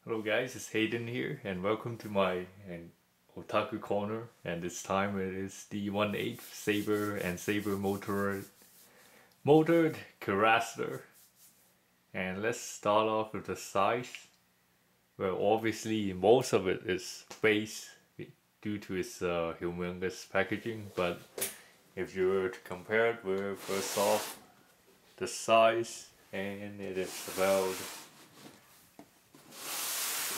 Hello guys, it's Hayden here and welcome to my Otaku Corner, and this time it is the 1/8 Saber and Saber motored Cuirassier. And let's start off with the size. Well, obviously most of it is base due to its humongous packaging, but if you were to compare it with first off the size, and it is about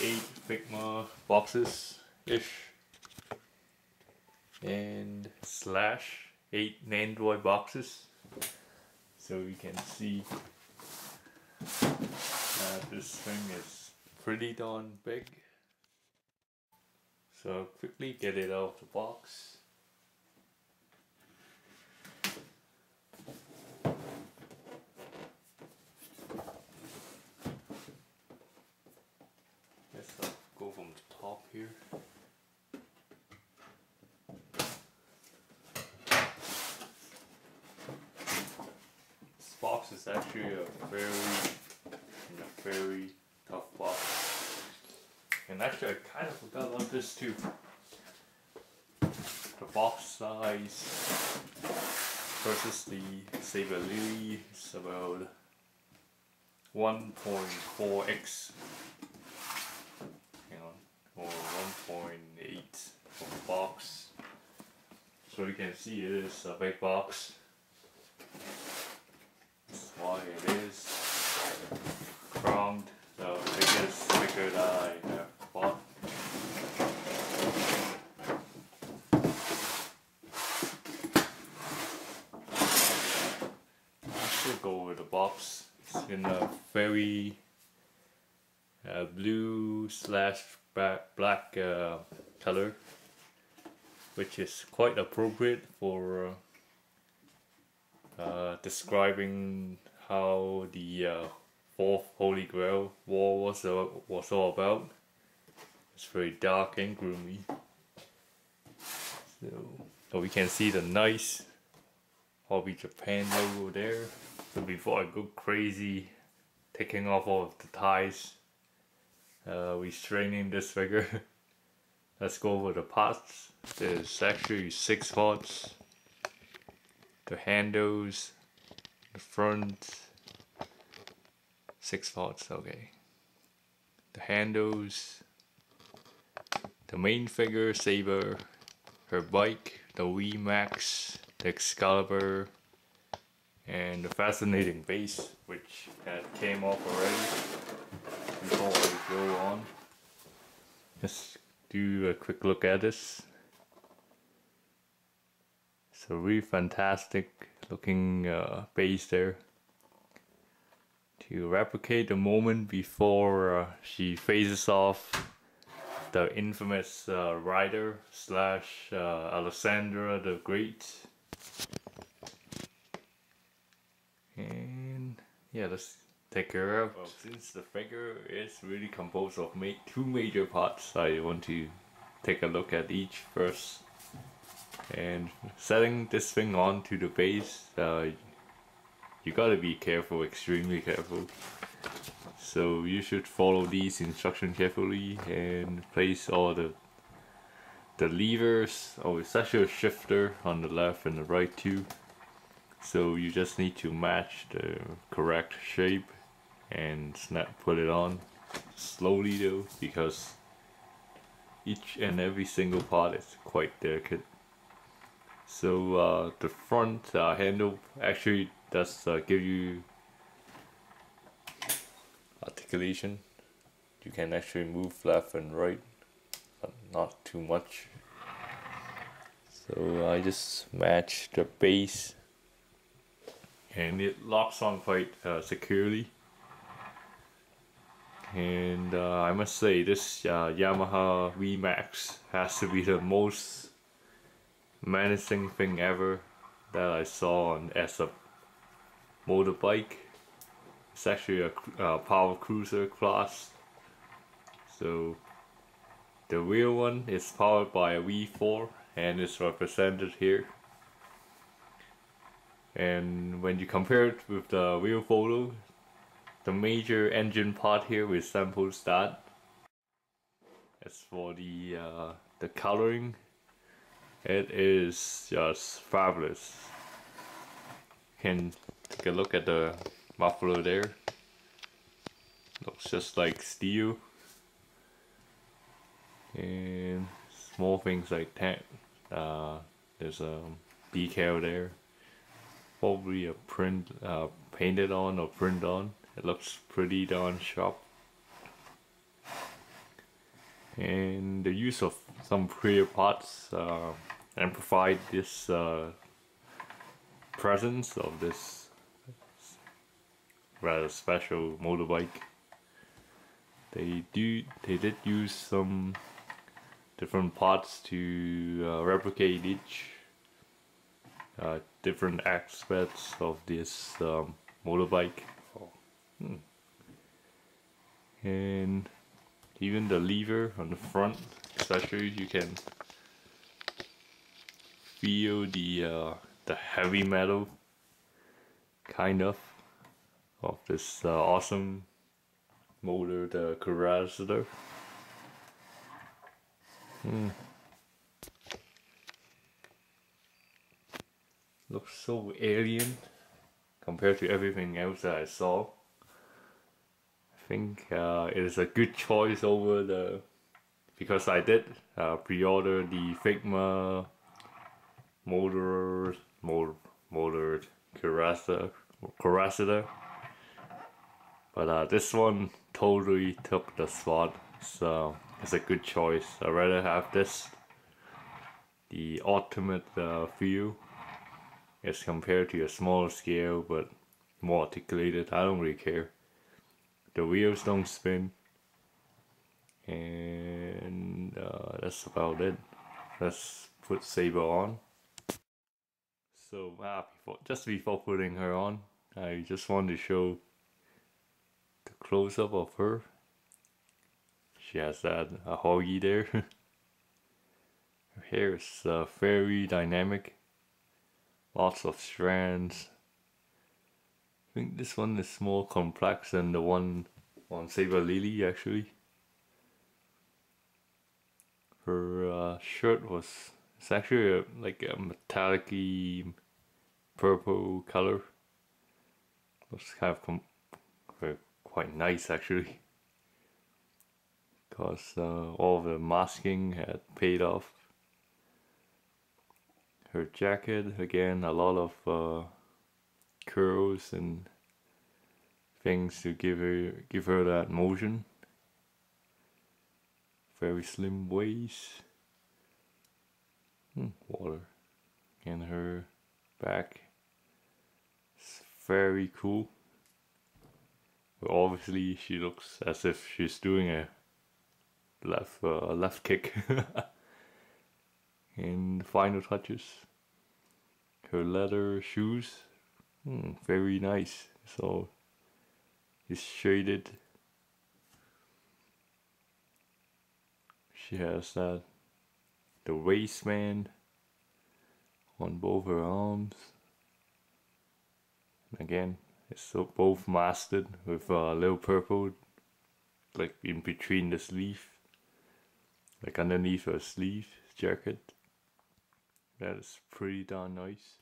8 Figma boxes ish and slash 8 Android boxes, so you can see that this thing is pretty darn big. So I'll quickly get it out of the box. Go from the top here. This box is actually a very tough box. And actually I kind of forgot about this too. The box size versus the Saber Lily is about 1.4x or 1.8 for the box. So you can see it is a big box. That's why it is crowned the biggest figure that I have bought. I should go with the box. It's in a very blue slash black color, which is quite appropriate for describing how the Fourth Holy Grail War was all about. It's very dark and gloomy. So we can see the nice Hobby Japan logo there. So before I go crazy taking off all of the ties, restraining this figure, let's go over the parts. There's actually 6 parts. The handles, the front, 6 parts, okay. The handles, the main figure, Saber, her bike, the Wii Max, the Excalibur, and the fascinating base, which had came off already. Before I go on, just do a quick look at this. It's a really fantastic looking base there to replicate the moment before she faces off the infamous rider slash Alexandra the Great. And yeah, let's take care of. Well, since the figure is really composed of 2 major parts, I want to take a look at each first. And setting this thing onto the base, you gotta be careful, extremely careful. So you should follow these instructions carefully and place all the levers. Oh, it's actually a shifter on the left and the right too. So you just need to match the correct shape and put it on slowly though, because each and every single part is quite delicate. So the front handle actually does give you articulation. You can actually move left and right, but not too much. So I just match the base and it locks on quite securely. And I must say, this Yamaha VMAX has to be the most menacing thing ever that I saw as a motorbike. It's actually a power cruiser class. So the real one is powered by a V4 and is represented here. And when you compare it with the real photo, the major engine part here resembles that. As for the coloring, it is just fabulous. You can take a look at the muffler there. Looks just like steel. And small things like that. There's a decal there. Probably a print, painted on or print on. It looks pretty darn sharp. And the use of some clear parts amplified this presence of this rather special motorbike. They did use some different parts to replicate each different aspects of this motorbike. And even the lever on the front, especially, you can feel the heavy metal kind of this awesome motor, the Cuirassier. Looks so alien compared to everything else that I saw. I think it is a good choice over because I did pre-order the Figma motor Cuirassier, but this one totally took the spot, so it's a good choice. I'd rather have this, the ultimate feel, as compared to a smaller scale but more articulated. I don't really care. The wheels don't spin, and that's about it. Let's put Saber on. So just before putting her on, I just want to show the close-up of her. She has that a hoggy there. Her hair is very dynamic. Lots of strands. I think this one is more complex than the one on Saber Lily actually. Her shirt it's actually like a metallic-y purple color. Looks kind of quite nice actually, because all the masking had paid off. Her jacket, again, a lot of curls and things to give her that motion. Very slim waist. Water. And her back is very cool. But obviously she looks as if she's doing a left kick. And the final touches. Her leather shoes, very nice. So it's shaded. She has the waistband on both her arms. Again, it's both masted with a little purple, like in between the sleeve, like underneath her sleeve jacket. That is pretty darn nice.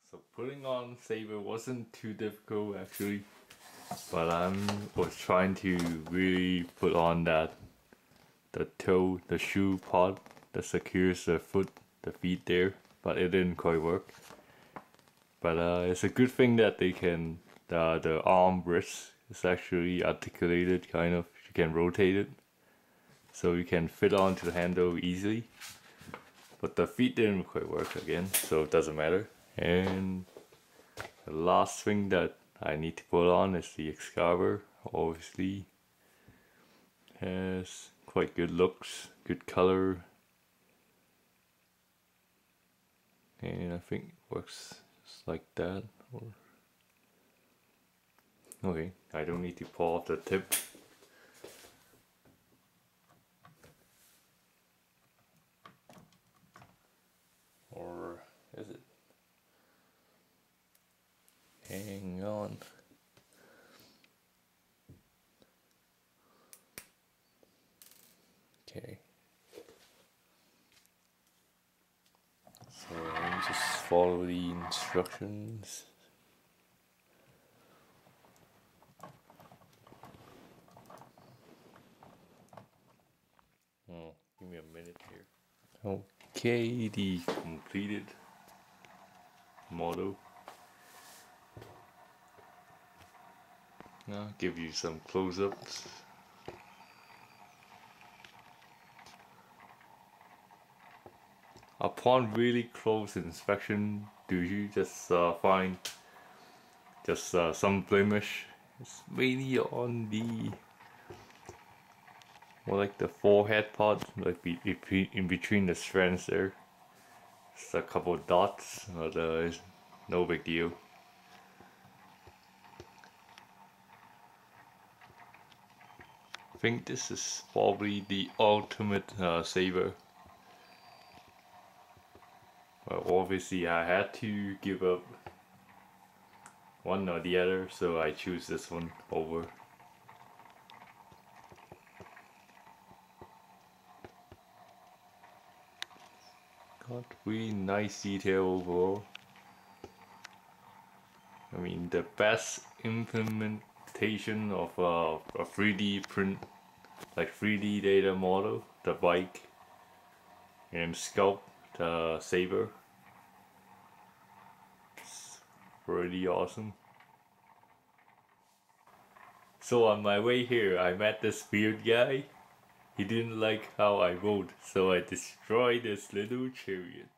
So putting on Saber wasn't too difficult actually, but I was trying to really put on the shoe pod that secures the feet there, but it didn't quite work. But it's a good thing that they can, the arm wrist is actually articulated, kind of, you can rotate it, so you can fit onto the handle easily. But the feet didn't quite work again, so it doesn't matter. And the last thing that I need to put on is the Excalibur. Obviously has quite good looks, good color, and I think it works just like that. Okay, I don't need to pull off the tip. Or is it? Hang on. Okay. So let me just follow the instructions. Oh, give me a minute here. Okay, the completed model. Now I'll give you some close-ups. Upon really close inspection, do you just find just some blemish? It's mainly on the more like the forehead part, like in between the strands there. Just a couple dots, but it's no big deal. I think this is probably the ultimate Saber. Well, obviously I had to give up one or the other, so I choose this one over. Got really nice detail overall. I mean, the best implementation of a 3D print, like 3D data model, the bike, and sculpt the Saber. It's pretty awesome. So on my way here, I met this weird guy. He didn't like how I rode, so I destroyed his little chariot.